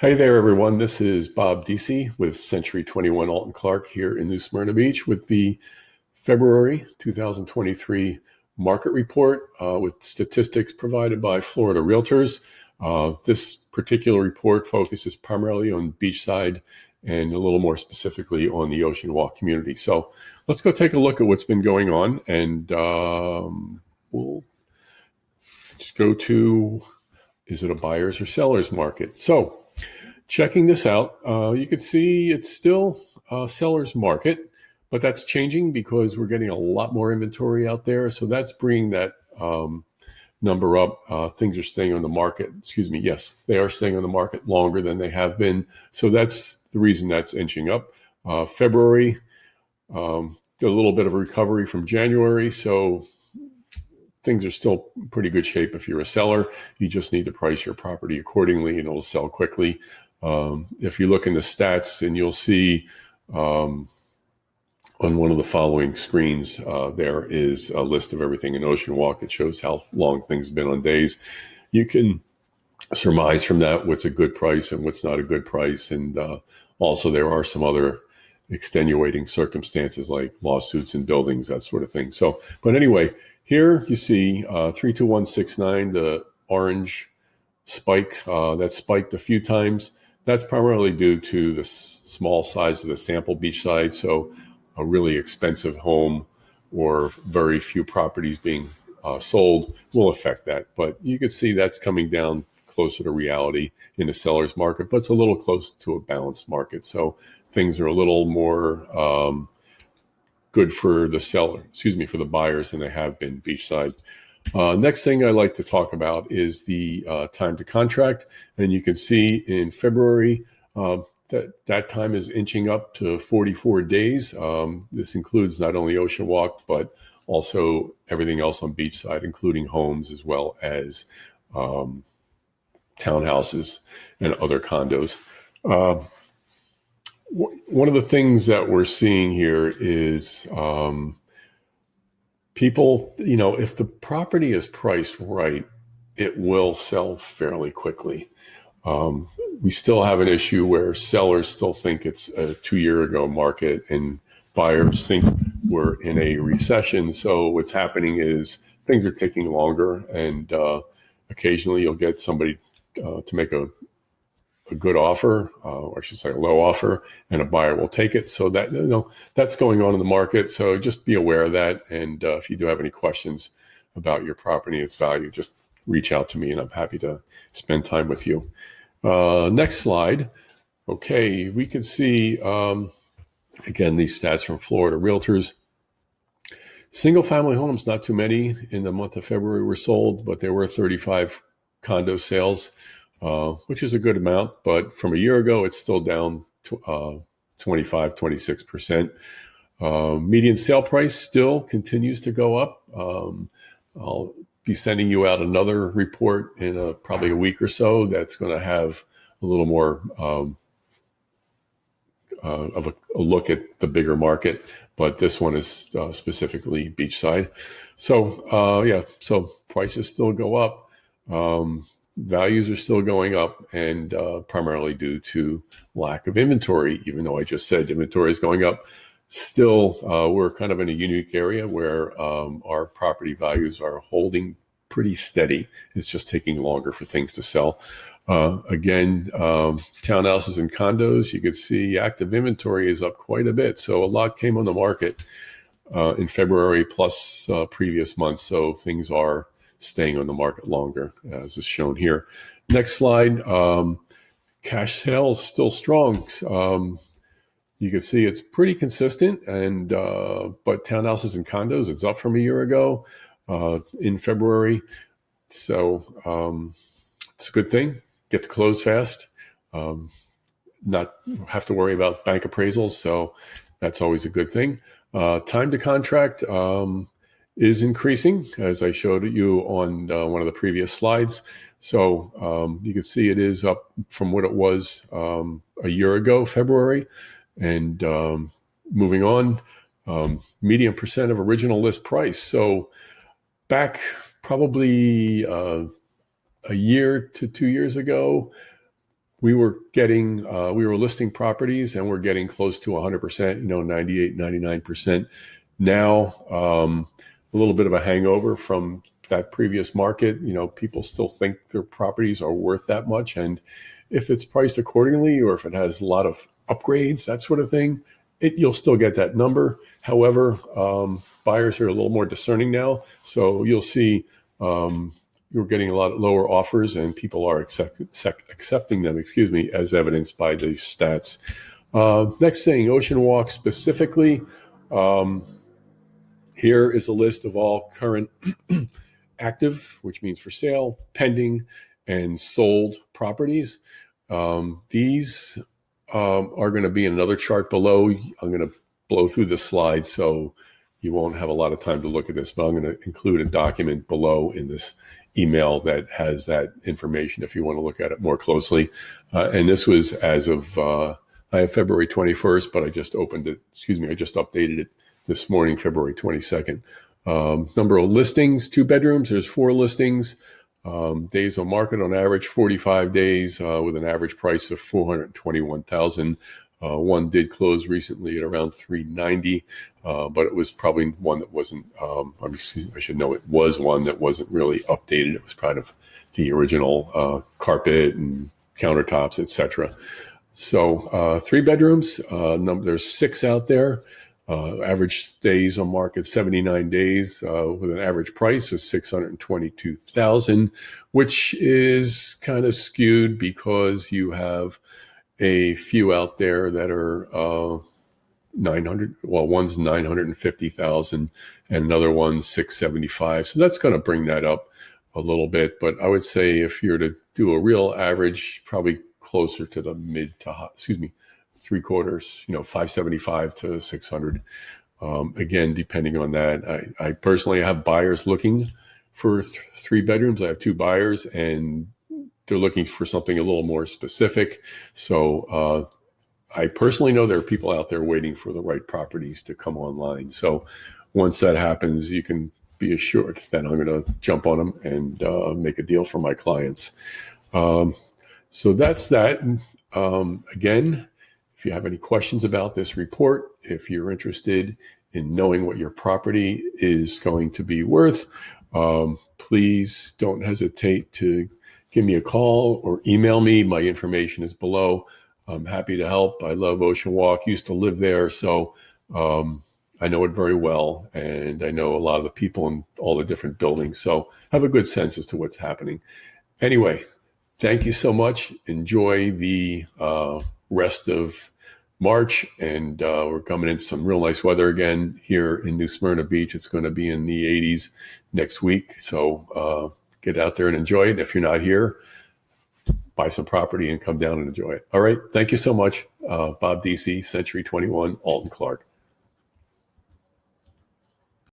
Hey there, everyone. This is Bob DC with Century 21 Alton Clark here in New Smyrna Beach with the February 2023 market report with statistics provided by Florida Realtors. This particular report focuses primarily on Beachside and a little more specifically on the Oceanwalk community. So let's go take a look at what's been going on, and we'll just go to, is it a buyer's or seller's market? So checking this out, you can see it's still a seller's market, but that's changing because we're getting a lot more inventory out there. So that's bringing that number up. Things are staying on the market. Excuse me. Yes, they are staying on the market longer than they have been. So that's the reason that's inching up. February, a little bit of a recovery from January. So things are still in pretty good shape if you're a seller. You just need to price your property accordingly and it'll sell quickly. If you look in the stats, and you'll see on one of the following screens, there is a list of everything in Oceanwalk that shows how long things have been on days. You can surmise from that what's a good price and what's not a good price. And also there are some other extenuating circumstances like lawsuits and buildings, that sort of thing. So, but anyway, here you see 32169, the orange spike, that spiked a few times. That's primarily due to the small size of the sample Beachside. So a really expensive home or very few properties being sold will affect that. But you can see that's coming down closer to reality in the seller's market, but it's a little close to a balanced market. So things are a little more good for the for the buyers than they have been Beachside. Next thing I like to talk about is the time to contract. And you can see in February that time is inching up to 44 days. This includes not only Oceanwalk, but also everything else on Beachside, including homes as well as townhouses and other condos. One of the things that we're seeing here is people, if the property is priced right, it will sell fairly quickly. We still have an issue where sellers still think it's a 2-year ago market and buyers think we're in a recession. So what's happening is things are taking longer, and occasionally you'll get somebody to make a good offer, or I should say a low offer, and a buyer will take it. So that, that's going on in the market. So just be aware of that. And if you do have any questions about your property and its value, just reach out to me and I'm happy to spend time with you. Next slide. Okay, we can see, again, these stats from Florida Realtors. Single family homes, not too many in the month of February were sold, but there were 35 condo sales. Which is a good amount, but from a year ago, it's still down 25, 26%. Median sale price still continues to go up. I'll be sending you out another report in probably a week or so that's going to have a little more of a look at the bigger market, but this one is specifically Beachside. So, so prices still go up. Values are still going up, and primarily due to lack of inventory. Even though I just said inventory is going up, still we're kind of in a unique area where our property values are holding pretty steady. It's just taking longer for things to sell. Again, townhouses and condos, you can see active inventory is up quite a bit. So a lot came on the market in February plus previous months. So things are staying on the market longer, as is shown here. Next slide. Cash sales still strong. You can see it's pretty consistent, and but townhouses and condos, it's up from a year ago in February. So it's a good thing. Get to close fast. Not have to worry about bank appraisals. So that's always a good thing. Time to contract is increasing, as I showed you on one of the previous slides. So you can see it is up from what it was a year ago, February. And moving on, median percent of original list price. So back probably a year to 2 years ago, we were listing properties and we're getting close to 100%, 98, 99%. Now, a little bit of a hangover from that previous market. People still think their properties are worth that much. And if it's priced accordingly, or if it has a lot of upgrades, that sort of thing, you'll still get that number. However, buyers are a little more discerning now. So you'll see you're getting a lot lower offers, and people are accepting them, as evidenced by the stats. Next thing, Oceanwalk specifically. Here is a list of all current active, which means for sale, pending, and sold properties. These are going to be in another chart below. I'm going to blow through the slides, so you won't have a lot of time to look at this, but I'm going to include a document below in this email that has that information if you want to look at it more closely. And this was as of, I have February 21st, but I just updated it this morning, February 22nd. Number of listings, 2 bedrooms, there's 4 listings. Days on market on average, 45 days, with an average price of $421,000. One did close recently at around $390,000, but it was probably one that wasn't, I should know it was one that wasn't really updated. It was kind of the original carpet and countertops, etc. So 3 bedrooms, there's 6 out there. Average days on market 79 days, with an average price of $622,000, which is kind of skewed because you have a few out there that are 900. Well, one's 950,000 and another one's 675. So that's going to bring that up a little bit. But I would say if you're to do a real average, probably closer to the mid to high, 3/4, 575 to 600. Again, depending on that, I personally have buyers looking for 3 bedrooms. I have 2 buyers, and they're looking for something a little more specific. So I personally know there are people out there waiting for the right properties to come online. So once that happens, you can be assured that I'm going to jump on them and make a deal for my clients. So that's that. Again, if you have any questions about this report, if you're interested in knowing what your property is going to be worth, please don't hesitate to give me a call or email me. My information is below. I'm happy to help. I love Oceanwalk, used to live there, so I know it very well, and I know a lot of the people in all the different buildings, so I have a good sense as to what's happening. Anyway, thank you so much. Enjoy the rest of March, and we're coming into some real nice weather again here in New Smyrna Beach. It's going to be in the 80s next week, so get out there and enjoy it. If you're not here, buy some property and come down and enjoy it. All right, thank you so much. Bob DC, Century 21, Alton Clark.